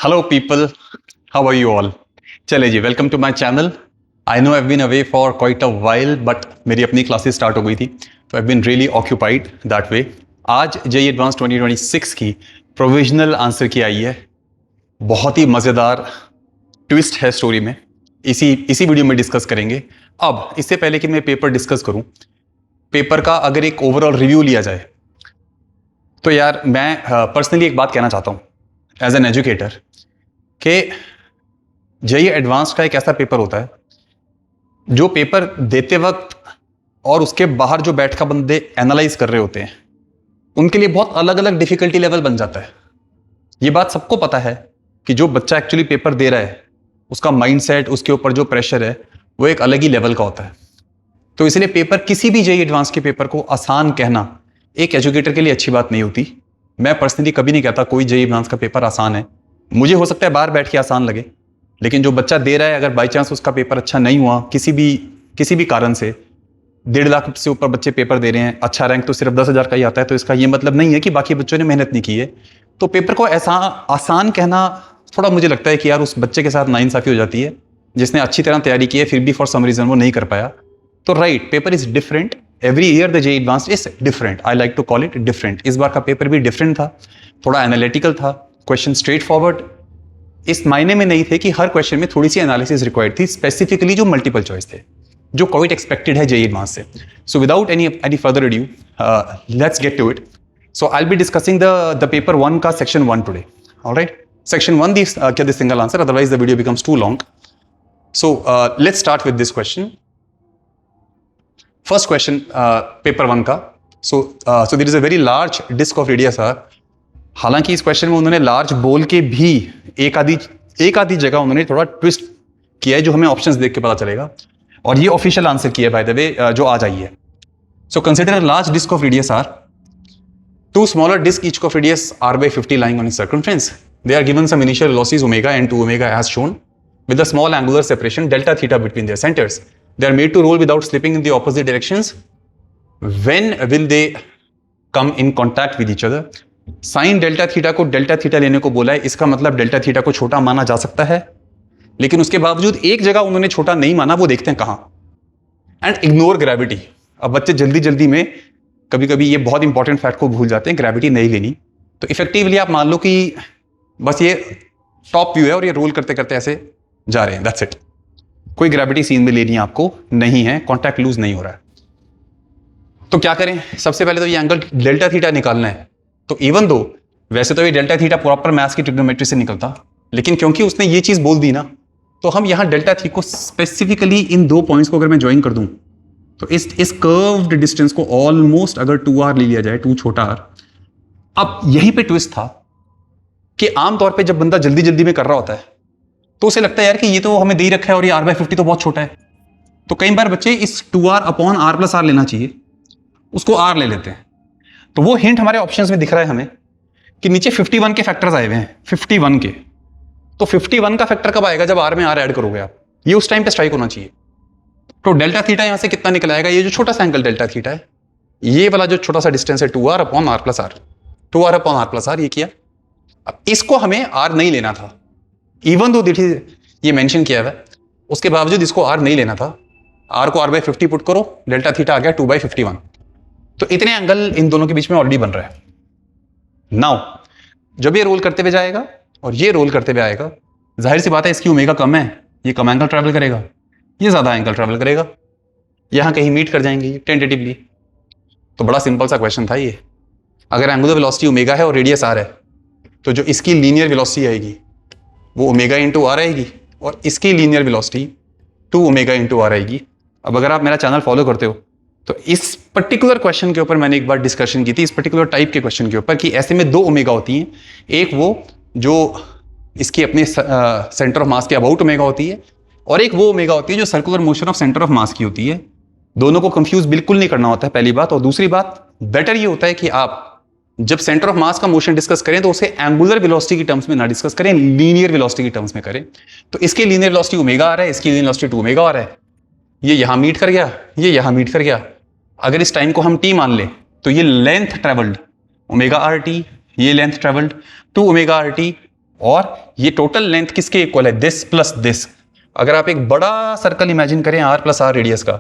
Hello people, how are you all. चले जी, welcome to my channel. I know I been away for quite a while, but मेरी अपनी classes start हो गई थी, तो I been really occupied that way. आज JEE advance 2026 की प्रोविजनल आंसर की आई है। बहुत ही मज़ेदार ट्विस्ट है स्टोरी में, इसी वीडियो में डिस्कस करेंगे। अब इससे पहले कि मैं पेपर डिस्कस करूं, पेपर का अगर एक ओवरऑल रिव्यू लिया जाए तो यार मैं पर्सनली एक बात कहना चाहता हूं एज एन एजुकेटर कि जेईई एडवांस का एक ऐसा पेपर होता है जो पेपर देते वक्त और उसके बाहर जो बैठ कर बंदे एनालाइज कर रहे होते हैं उनके लिए बहुत अलग अलग डिफिकल्टी लेवल बन जाता है। ये बात सबको पता है कि जो बच्चा एक्चुअली पेपर दे रहा है उसका माइंडसेट, उसके ऊपर जो प्रेशर है वो एक अलग ही लेवल का होता है। तो इसलिए पेपर, किसी भी जेईई एडवांस के पेपर को आसान कहना एक एजुकेटर के लिए अच्छी बात नहीं होती। मैं पर्सनली कभी नहीं कहता कोई जेईई एडवांस का पेपर आसान है। मुझे हो सकता है बाहर बैठ के आसान लगे, लेकिन जो बच्चा दे रहा है, अगर बाई चांस उसका पेपर अच्छा नहीं हुआ किसी भी कारण से, 1.5 लाख से ऊपर बच्चे पेपर दे रहे हैं, अच्छा रैंक तो सिर्फ 10,000 का ही आता है, तो इसका ये मतलब नहीं है कि बाकी बच्चों ने मेहनत नहीं की है। तो पेपर को ऐसा आसान कहना थोड़ा मुझे लगता है कि यार उस बच्चे के साथ नाइंसाफी हो जाती है जिसने अच्छी तरह तैयारी की है फिर भी फॉर सम रीजन वो नहीं कर पाया। तो right, paper is different every year, the JEE advanced is different, I like to call it different. इस बार का पेपर भी डिफरेंट था, थोड़ा एनालिटिकल था, क्वेश्चन स्ट्रेट फॉरवर्ड इस मायने में नहीं थे कि हर क्वेश्चन में थोड़ी सी एनालिसिस रिक्वायर्ड थी, स्पेसिफिकली जो मल्टीपल चॉइस थे, जो क्वाइट एक्सपेक्टेड है जेईई एडवांस से। So without any further adieu, let's get to it. So I will be discussing the paper 1 का section 1 today. Alright, section 1 get the single answer, otherwise the video becomes too long. So let's start with this question. First question, paper 1 का. So there is a very large disk of radius r. हालांकि इस question में उन्होंने large बोल के भी एक आधी जगह उन्होंने थोड़ा ट्विस्ट किया है जो हमें ऑप्शंस देख के पता चलेगा, और ये ऑफिशियल आंसर किया है बाय द वे जो आज आई है। So consider a large disc of radius r, two smaller disks each of radius r by 50 lying on its circumference. They are given some initial velocities omega and 2 omega as shown, with a small angular separation delta theta between their centers. They are made to roll without slipping in the opposite directions. When will they come in contact with each other? Sine delta theta को delta theta लेने को बोला है, इसका मतलब delta theta को छोटा माना जा सकता है, लेकिन उसके बावजूद एक जगह उन्होंने छोटा नहीं माना, वो देखते हैं कहां। And ignore gravity. अब बच्चे जल्दी में कभी कभी ये बहुत इंपॉर्टेंट फैक्ट को भूल जाते हैं, ग्रेविटी नहीं लेनी। तो इफेक्टिवली आप मान लो कि बस ये टॉप व्यू है और ये रोल करते करते ऐसे जा रहे हैं, दैट्स इट। कोई ग्रेविटी सीन में लेनी आपको नहीं है, कॉन्टैक्ट लूज नहीं हो रहा है। तो क्या करें, सबसे पहले तो ये एंगल डेल्टा थीटा निकालना है। तो इवन दो वैसे तो ये डेल्टा थीटा प्रॉपर मैथ्स की ट्रिग्नोमेट्री से निकलता, लेकिन क्योंकि उसने ये चीज बोल दी ना, तो हम यहां डेल्टा थी को स्पेसिफिकली इन दो पॉइंट्स को अगर मैं ज्वाइन कर दूं तो इस कर्व्ड डिस्टेंस को ऑलमोस्ट अगर 2r ले लिया जाए, 2 छोटा r। अब यहीं पे ट्विस्ट था कि आमतौर पे जब बंदा जल्दी में कर रहा होता है तो उसे लगता है यार कि ये तो हमें दे ही रखा है और ये r/50 तो बहुत छोटा है, तो कई बार बच्चे इस 2r upon r plus r लेना चाहिए, उसको r ले लेते हैं। तो वो हिंट हमारे ऑप्शंस में दिख रहा है हमें कि नीचे 51 के फैक्टर्स आए हुए हैं, 51 के। तो 51 का फैक्टर कब आएगा, जब r में r ऐड करोगे आप, ये उस टाइम पे स्ट्राइक होना चाहिए। तो डेल्टा थीटा यहां से कितना निकल आएगा, ये जो छोटा सा एंगल डेल्टा थीटा है, ये वाला जो छोटा सा डिस्टेंस है 2r upon r plus r, 2r upon r plus r, ये किया। अब इसको हमें r नहीं लेना था, इवन दो ये मेंशन किया हुआ है, उसके बावजूद इसको r नहीं लेना था। r को r/50 पुट करो, डेल्टा थीटा आ गया 2/51। तो इतने एंगल इन दोनों के बीच में ऑलरेडी बन रहा है। नाउ जब ये रोल करते हुए जाएगा और ये रोल करते हुए आएगा, जाहिर सी बात है इसकी ओमेगा कम है, ये कम एंगल ट्रैवल करेगा, ये ज्यादा एंगल ट्रैवल करेगा, यहां कहीं मीट कर जाएंगे ये टेंटेटिवली। तो बड़ा सिंपल सा क्वेश्चन था ये। अगर एंगुलर वेलोसिटी ओमेगा है और रेडियस r है, तो जो इसकी लीनियर वेलोसिटी आएगी वो ओमेगा इंटू r आएगी, और इसकी linear velocity 2 omega into r आएगी। अब अगर आप मेरा चैनल फॉलो करते हो तो इस पर्टिकुलर क्वेश्चन के ऊपर मैंने एक बार डिस्कशन की थी, इस पर्टिकुलर टाइप के क्वेश्चन के ऊपर, कि ऐसे में 2 ओमेगा होती हैं। एक वो जो इसकी अपने सेंटर ऑफ मास के अबाउट ओमेगा होती है, और एक वो ओमेगा होती है जो circular motion of centre of mass की होती है। दोनों को कंफ्यूज बिल्कुल नहीं करना होता है, पहली बात। और दूसरी बात, बेटर ये होता है कि आप जब सेंटर ऑफ मास का मोशन डिस्कस करें तो उसे एंगुलर वेलोसिटी की टर्म्स में ना डिस्कस करें, लीनियर वेलोसिटी की टर्म्स में करें। तो इसके लीनियर वेलोसिटी ओमेगा आ रहा है, इसकी लीनियर वेलोसिटी 2 ओमेगा आ रहा है, ये यहां मीट कर गया, ये यहां मीट कर गया। अगर इस टाइम को हम t मान लें तो ये length travelled omega R T, ये length travelled 2 omega R T, और ये टोटल लेंथ किसके इक्वल है, दिस प्लस दिस। अगर आप एक बड़ा सर्कल इमेजिन करें r प्लस आर रेडियस का,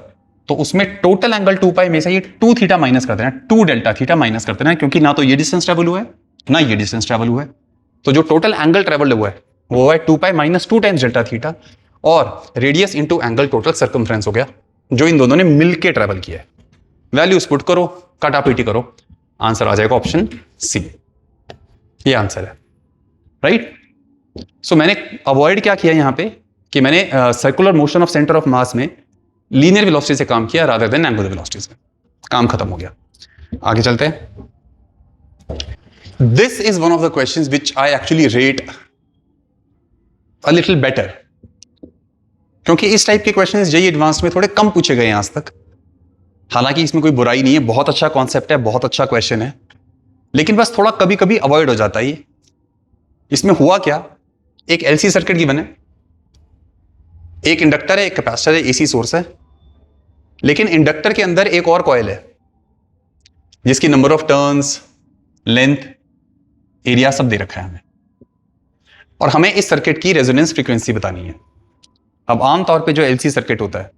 तो उसमें टोटल एंगल 2 पाई में से ये 2 थीटा माइनस कर देना, 2 डेल्टा थीटा माइनस कर देना, क्योंकि ना तो ये डिस्टेंस ट्रेवल हुआ है ना ये डिस्टेंस ट्रेवल हुआ है। तो जो टोटल एंगल ट्रेवल हुआ है वो है 2 pi minus 2 times delta theta, और radius into angle total circumference हो गया जो इन दोनों ने मिलके ट्रेवल किया है। वैल्यूज पुट करो, काटापीटी करो, आंसर आ जाएगा ऑप्शन सी। ये आंसर है, राइट। सो मैंने अवॉइड क्या किया यहां पे कि मैंने circular motion of centre of mass में लीनियर वेलोसिटी से काम किया रादर देन एंगुलर वेलोसिटी से। काम खत्म हो गया, आगे चलते हैं। This is one of the questions which I actually rate a little better, क्योंकि इस टाइप के क्वेश्चंस जेईई एडवांस में थोड़े कम पूछे गए हैं आज तक। हालांकि इसमें कोई बुराई नहीं है, बहुत अच्छा कॉन्सेप्ट है, बहुत अच्छा क्वेश्चन है, लेकिन बस थोड़ा कभी कभी अवॉइड हो जाता है ये। इसमें हुआ क्या, एक एलसी सर्किट गिवन है, एक इंडक्टर है, एक कैपेसिटर है, एसी सोर्स है, लेकिन इंडक्टर के अंदर एक और कॉइल है जिसकी number of turns, length, area सब दे रखा है हमें, और हमें इस सर्किट की रेजोनेंस फ्रीक्वेंसी बतानी है। अब आमतौर पे जो एलसी सर्किट होता है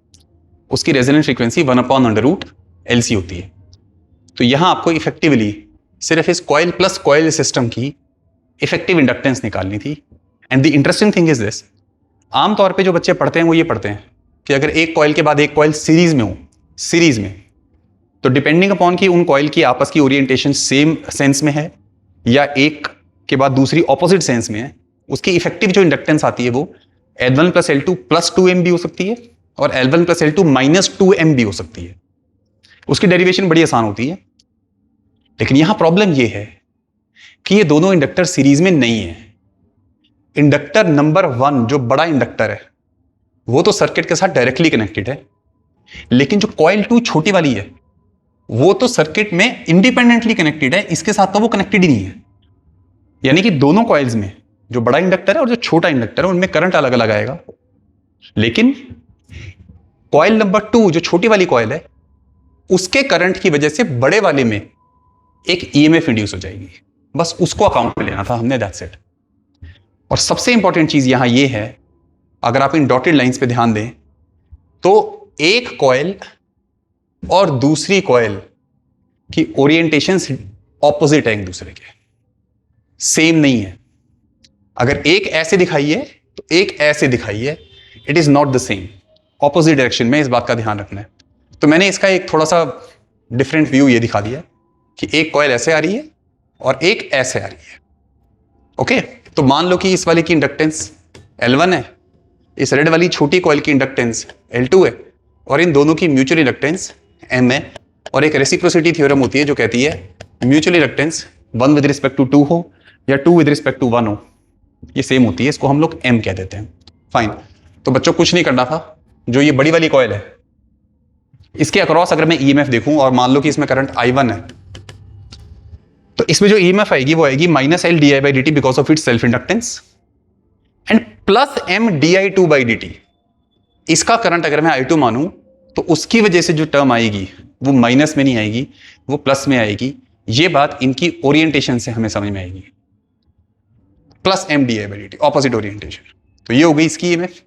उसकी रेजोनेंस फ्रीक्वेंसी 1/√LC होती है। तो यहां आपको इफेक्टिवली सिर्फ इस कॉइल प्लस कॉइल सिस्टम की इफेक्टिव इंडक्टेंस निकालनी थी। And the interesting thing is this, आमतौर पे जो बच्चे पढ़ते हैं वो ये पढ़ते हैं कि अगर एक कॉइल के बाद एक कॉइल सीरीज में हो, सीरीज में, तो डिपेंडिंग अपॉन कि उन कॉइल की आपस की ओरिएंटेशन सेम सेंस में है या एक के बाद दूसरी ऑपोजिट सेंस में है, उसकी इफेक्टिव जो इंडक्टेंस आती है वो L1 plus L2 plus 2M भी हो सकती है और L1 plus L2 minus 2M भी हो सकती है। उसकी डेरिवेशन बड़ी आसान होती है, लेकिन यहां प्रॉब्लम यह है कि ये दोनों इंडक्टर सीरीज में नहीं है। इंडक्टर नंबर 1 जो बड़ा इंडक्टर है वो तो सर्किट के साथ डायरेक्टली कनेक्टेड है, लेकिन जो कॉइल 2 छोटी वाली है वो तो सर्किट में इंडिपेंडेंटली कनेक्टेड है, इसके साथ तो वो कनेक्टेड ही नहीं है। यानी कि दोनों कॉइल्स में जो बड़ा इंडक्टर है और जो छोटा इंडक्टर है उनमें करंट अलग अलग आएगा, लेकिन कॉइल नंबर 2 जो छोटी वाली कॉइल है उसके करंट की वजह से बड़े वाले में एक ईएमएफ इंड्यूस हो जाएगी। बस उसको अकाउंट में लेना था हमने, दैट्स इट। और सबसे इंपॉर्टेंट चीज यहां यह है, अगर आप इन डॉटेड लाइंस पे ध्यान दें तो एक कॉइल और दूसरी कॉइल की ओरिएंटेशन ऑपोजिट है, एक दूसरे के सेम नहीं है। अगर एक ऐसे दिखाई है तो एक ऐसे दिखाई है, it is not the same, opposite direction में, इस बात का ध्यान रखना है। तो मैंने इसका एक थोड़ा सा डिफरेंट व्यू ये दिखा दिया कि एक कॉइल ऐसे आ रही है और एक ऐसे आ रही है। ओके, तो मान लो कि इस वाले की इंडक्टेंस L1 है, इस रेड वाली छोटी कॉइल की इंडक्टेंस L2 है, और इन दोनों की म्यूचुअल इंडक्टेंस M है। और एक रेसिप्रोसिटी थ्योरम होती है जो कहती है mutual inductance 1 with respect to 2 हो या 2 विद रिस्पेक्ट टू 1 हो, ये सेम होती है, इसको हम लोग M कह देते हैं। फाइन, तो बच्चों कुछ नहीं करना था, जो ये बड़ी वाली कॉइल है इसके अक्रॉस अगर मैं ईएमएफ देखूं और मान लो कि इसमें करंट I1 है, तो इसमें जो ईएमएफ आएगी वो आएगी -L/di/dt because of its self inductance and plus M/di2/dt। इसका करंट अगर मैं I2 मानूं तो उसकी वजह से जो टर्म आएगी वो माइनस में नहीं आएगी, वो प्लस में आएगी। ये बात इनकी ओरिएंटेशन से हमें समझ में आएगी, प्लस M/di/dt, ऑपोजिट ओरिएंटेशन। तो ये हो गई इसकी ईएमएफ।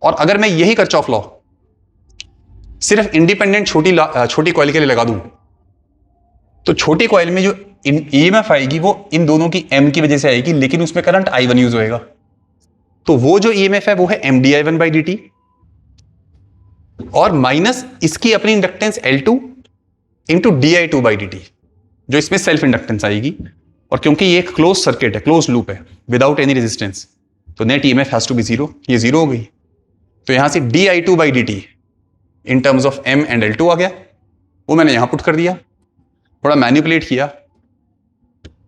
और अगर मैं यही किरचॉफ लॉ सिर्फ इंडिपेंडेंट छोटी कॉइल के लिए लगा दूं तो छोटी कॉइल में जो ईएमएफ आएगी वो इन दोनों की M की वजह से आएगी, लेकिन उसमें करंट I1 यूज होएगा। तो वो जो ईएमएफ है वो है M/di1/dt और माइनस इसकी अपनी इंडक्टेंस L2 इंटू di2/dt जो इसमें सेल्फ इंडक्टेंस आएगी। और क्योंकि ये एक क्लोज सर्किट है, क्लोज लूप है विदाउट एनी रेजिस्टेंस, तो net EMF has to be 0, ये 0 हो गई। तो यहां से di2/dt in terms of M and L2 आ गया, वो मैंने यहां पुट कर दिया, थोड़ा मैनिपुलेट किया।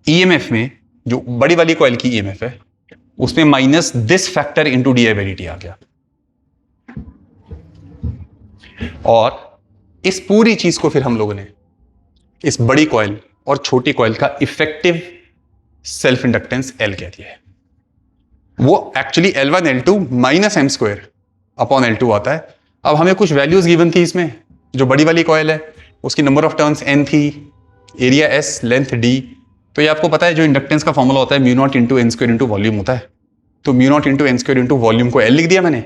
ईएमएफ में जो बड़ी वाली कॉइल की ईएमएफ है उसमें minus this factor into di/dt आ गया, और इस पूरी चीज को फिर हम लोगों ने इस बड़ी कॉइल और छोटी कॉइल का इफेक्टिव सेल्फ इंडक्टेंस L कह दिया है। वो actually L1 L2 minus M² upon L2 आता है। अब हमें कुछ वैल्यूज गिवन थी इसमें, जो बड़ी वाली कॉइल है उसकी नंबर ऑफ टर्न्स N थी, एरिया S, लेंथ D, तो ये आपको पता है जो इंडक्टेंस का फॉर्मूला होता है mu naught into n square into volume होता है। तो mu naught into n square into volume को एल लिख दिया मैंने।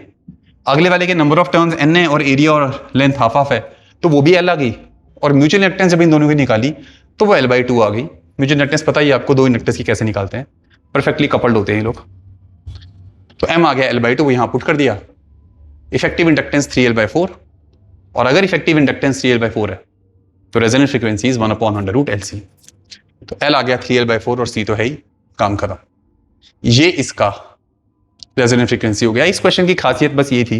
अगले वाले के नंबर ऑफ टर्न्स एन है और एरिया और लेंथ हाफ हाफ है, तो वो भी एल आ गई। और म्यूचुअल इंडक्टेंस जब इन दोनों की निकाली तो वो L/2 आ गई। म्यूचुअल इंडक्टेंस पता ही आपको, दो इंडक्टर्स की कैसे निकालते हैं, परफेक्टली कपल्ड होते हैं ये लोग। तो M आ गया L/2, वो यहां पुट कर दिया। इफेक्टिव इंडक्टेंस 3L/4, और अगर इफेक्टिव इंडक्टेंस 3L/4 है तो रेजोनेंट फ्रीक्वेंसी इज 1/√LC। तो L आ गया 3L/4 और C तो है ही, काम खत्म। ये इसका रेजोनेंट फ्रीक्वेंसी हो गया। इस क्वेश्चन की खासियत बस ये थी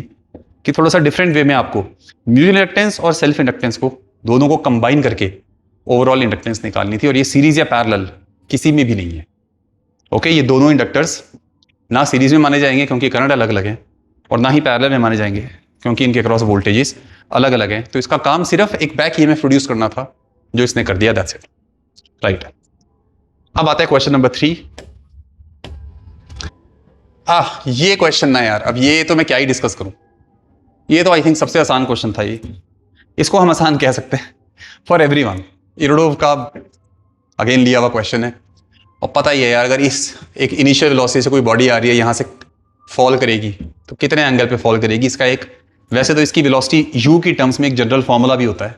कि थोड़ा सा डिफरेंट वे में आपको म्यूचुअल इंडक्टेंस और सेल्फ इंडक्टेंस को दोनों को कंबाइन करके ओवरऑल इंडक्टेंस निकालनी थी, और ये सीरीज या पैरेलल किसी में भी नहीं है। ओके, ये दोनों इंडक्टर्स ना सीरीज में माने जाएंगे क्योंकि करंट अलग अलग है, और ना ही पैरेलल में माने जाएंगे क्योंकि इनके क्रॉस वोल्टेजेस अलग अलग हैं। तो इसका काम सिर्फ एक बैक ईएमएफ प्रोड्यूस करना था, जो इसने कर दिया, दैट्स इट, राइट। अब आता है क्वेश्चन नंबर 3। ये क्वेश्चन ना यार, अब ये तो मैं क्या ही डिस्कस करूं। ये तो आई थिंक सबसे आसान क्वेश्चन था ये, इसको हम आसान कह सकते हैं फॉर एवरीवन। इरोडोव का अगेन लिया हुआ क्वेश्चन है, और पता ही है यार, अगर इस एक इनिशियल वेलोसिटी से कोई बॉडी आ रही है, यहां से फॉल करेगी तो कितने एंगल पे फॉल करेगी, इसका एक, वैसे तो इसकी वेलोसिटी यू की टर्म्स में एक जनरल फॉर्मूला भी होता है,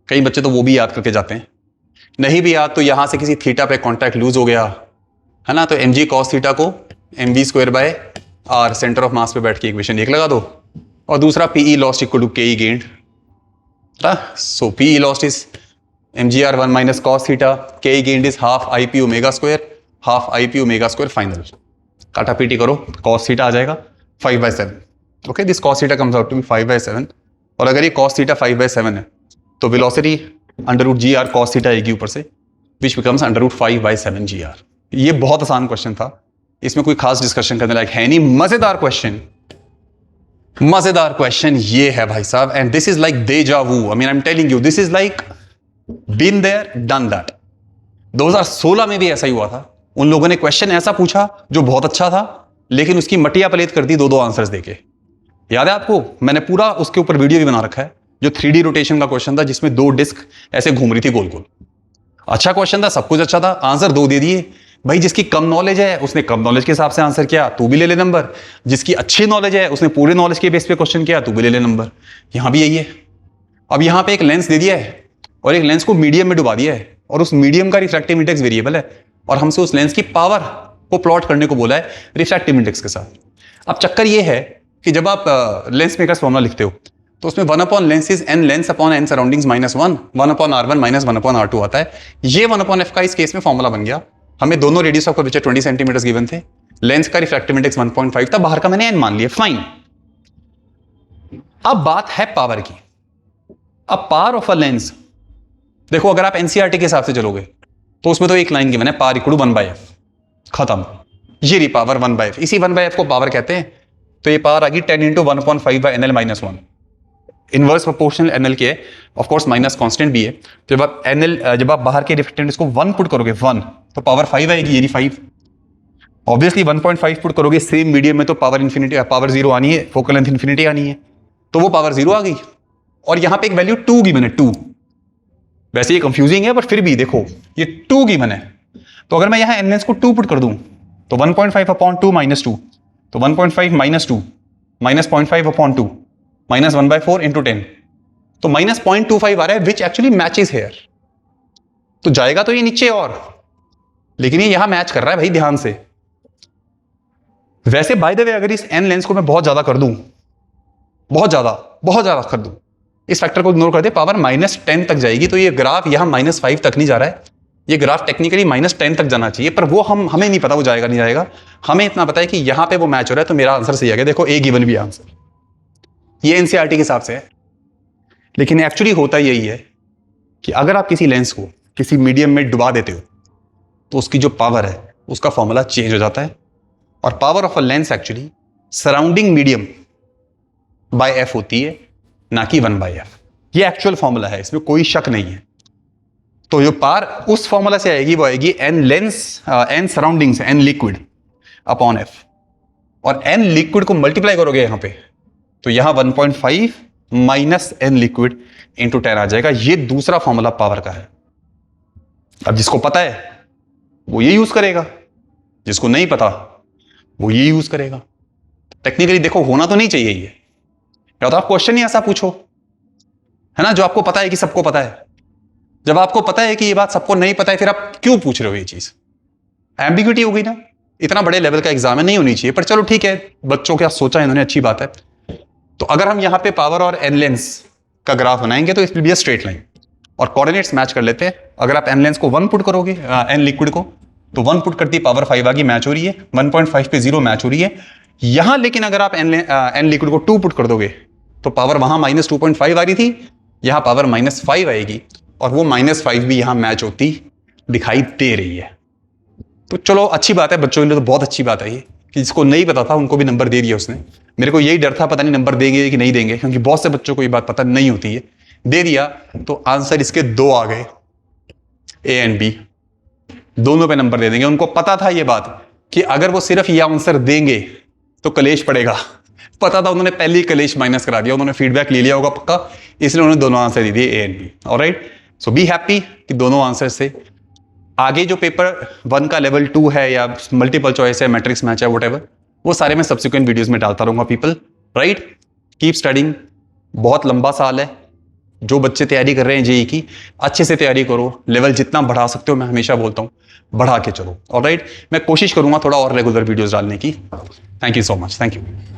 कई बच्चे तो वो भी याद करके जाते हैं। नहीं भी याद तो यहां से किसी थीटा पे कॉन्टैक्ट लूज हो गया है ना, तो mg cos थीटा को mv²/r सेंटर ऑफ मास पे बैठ के इक्वेशन 1 लगा दो, और दूसरा PE lost equal to KE gained. So PE lost is mgr1 minus cos theta, KE gained is half IP omega square, half IP omega square final। काटा पीटी करो, cos थीटा आ जाएगा 5/7। Okay, this cos theta comes out to be 5/7, और अगर ये cos theta 5/7 है तो वेलोसिटी √gr cos थीटा आएगी ऊपर से, विच बिकम्स √5/7 gr। ये बहुत आसान क्वेश्चन था, इसमें कोई खास डिस्कशन करने लायक है नहीं। मजेदार क्वेश्चन ये है भाई साहब, and this is like deja vu. I mean I am telling you, this is like been there done that. 2016 में भी ऐसा ही हुआ था, उन लोगों ने क्वेश्चन ऐसा पूछा जो बहुत अच्छा था, लेकिन उसकी मटिया पलेत कर दी दो आंसर्स देके। याद है आपको, मैंने पूरा उसके ऊपर वीडियो भी बना रखा है, जो 3D रोटेशन का क्वेश्चन था, जिसमें 2 डिस्क ऐसे घूम रही थी गोल गोल। अच्छा क्वेश्चन था, सब कुछ अच्छा था, आंसर 2 दे दिए। भाई जिसकी कम नॉलेज है उसने कम नॉलेज के हिसाब से आंसर किया, तू भी ले ले नंबर। जिसकी अच्छी नॉलेज है उसने पूरे नॉलेज के बेस पे क्वेश्चन किया, तू भी ले ले नंबर। यहां भी यही है। अब यहां पे एक लेंस दे दिया है और एक लेंस को मीडियम में डुबा दिया है, और उस मीडियम का रिफ्रैक्टिव इंडेक्स वेरिएबल है, और हमसे उस लेंस की पावर को प्लॉट करने को बोला है रिफ्रैक्टिव इंडेक्स के साथ। अब चक्कर ये है कि जब आप लेंस मेकर्स फॉर्मूला लिखते हो तो उसमें 1 lens is n lens upon n surroundings -1, 1/r1 minus 1/r2 आता है। ये 1/f का इस केस में फॉर्मूला बन गया। हमें दोनों radius of curvature 20 centimetre given थे, लेंस का रिफ्रैक्टिव इंडेक्स 1.5 था, बाहर का मैंने n मान लिया, फाइन। अब बात है पावर की। अब पावर ऑफ अ लेंस, देखो अगर आप एनसीईआरटी के हिसाब से चलोगे तो उसमें तो एक लाइन गिवन है, पावर इक्वल टू 1/f, खत्म। ये रही पावर 1/f, इसी 1/f को पावर कहते हैं। तो ये पावर आ गई 10 × 1/5/nl-1, इनवर्स प्रोपोर्शनल एनएल के है, ऑफ कोर्स माइनस कांस्टेंट भी है। तो जब आप बाहर के रिफ्लेक्टेंट को 1 पुट करोगे 1, तो पावर 5 आएगी, ये 5। ऑब्वियसली 1.5 पुट करोगे सेम मीडियम में तो पावर 0 आनी है, फोकल लेंथ इन्फिनिटी आनी है, तो वो पावर 0 आ गई। और यहां पे एक वैल्यू 2 गिवन है, 2। वैसे ये कंफ्यूजिंग है, पर फिर भी देखो ये 2 गिवन है। तो अगर मैं यहां एन लेंस को 2 पुट कर दूं तो 1.5/2 - 2, तो 1.5 - 2 -0.5/2 -1/4 × 10, तो -0.25 आ रहा है, विच एक्चुअली मैचेस हेयर। तो जाएगा तो ये नीचे और, लेकिन ये यहां मैच कर रहा है भाई, ध्यान से। वैसे बाय द वे अगर इस एन लेंस को मैं बहुत ज्यादा कर दूं, बहुत ज्यादा कर दूं, इस फैक्टर को इग्नोर कर दे, पावर -10 तक जाएगी, तो ये ग्राफ यहां -5 तक नहीं जा रहा है, ये ग्राफ टेक्निकली -10 तक जाना चाहिए, पर वो हमें नहीं पता वो जाएगा नहीं जाएगा। हमें इतना पता है कि यहां पे वो मैच हो रहा है, तो मेरा आंसर सही आ गया। देखो ए गिवन भी आंसर, ये एनसीईआरटी के हिसाब से है, लेकिन एक्चुअली होता यही है कि अगर आप किसी लेंस को किसी मीडियम में डुबा देते हो तो उसकी जो पावर है उसका फॉर्मूला चेंज हो जाता है, और power of a lens actually surrounding medium by f होती है, ना कि 1/f। ये एक्चुअल फॉर्मूला है, इसमें कोई शक नहीं है। तो जो पावर उस फॉर्मूला से आएगी वो आएगी n lens n surroundings n liquid upon f, और एन लिक्विड को मल्टीप्लाई करोगे यहां पे तो यहां 1.5 माइनस एन लिक्विड इंटू 10 आ जाएगा। ये दूसरा फॉर्मूला पावर का है। अब जिसको पता है वो ये यूज करेगा, जिसको नहीं पता वो ये यूज करेगा। टेक्निकली देखो होना तो नहीं चाहिए ये, या तो आप क्वेश्चन ही ऐसा पूछो, है ना, जो आपको पता है कि सबको पता है। जब आपको पता है कि ये बात सबको नहीं पता है, फिर आप क्यों पूछ रहे हो ये चीज? एम्बिग्यूटी हो गई ना। इतना बड़े लेवल का एग्जाम नहीं होनी चाहिए, पर चलो ठीक है, बच्चों क्या सोचा इन्होंने, अच्छी बात है। तो अगर हम यहां पे पावर और एन लेंस का ग्राफ बनाएंगे तो it will be a straight line, और कोऑर्डिनेट्स मैच कर लेते हैं। अगर आप एन लेंस को 1 पुट करोगे, एन लिक्विड को, तो 1 पुट करती पावर 5 आ गई, मैच हो रही है। 1.5 पे 0 मैच हो रही है यहां। लेकिन अगर आप एन लिक्विड को 2 पुट कर दोगे तो पावर वहां -2.5 आ रही थी, यहां पावर -5 आएगी, और वो -5 भी यहां मैच होती दिखाई दे रही है। तो चलो अच्छी बात है, बच्चों के लिए तो बहुत अच्छी बात है ये, कि जिसको नहीं पता था उनको भी नंबर दे दिया उसने। मेरे को यही डर था, पता नहीं नंबर देंगे कि नहीं देंगे, क्योंकि बहुत से बच्चों को ये बात पता नहीं होती है। दे दिया, तो आंसर इसके 2 आ गए, ए एंड बी, दोनों पे नंबर दे देंगे। उनको पता था ये बात कि अगर वो सिर्फ ये आंसर देंगे तो कलेश पड़ेगा, पता था, उन्होंने पहले ही कलेश माइनस करा दिया, उन्होंने फीडबैक ले लिया होगा पक्का, इसलिए उन्होंने दोनों आंसर दे दिए, A and B. Alright, so be happy कि दोनों आंसर से। आगे जो पेपर 1 का लेवल 2 है, या मल्टीपल चॉइस है, मैट्रिक्स मैच है, व्हाटएवर, वो सारे मैं सब्सिक्वेंट वीडियोस में डालता रहूंगा पीपल। राइट, कीप स्टडिंग, बहुत लंबा साल है। जो बच्चे तैयारी कर रहे हैं जेई की, अच्छे से तैयारी करो, लेवल जितना बढ़ा सकते हो, मैं हमेशा बोलता हूं बढ़ा के चलो। ऑलराइट, मैं कोशिश करूंगा थोड़ा और रेगुलर वीडियोस डालने की। Thank you so much, thank you.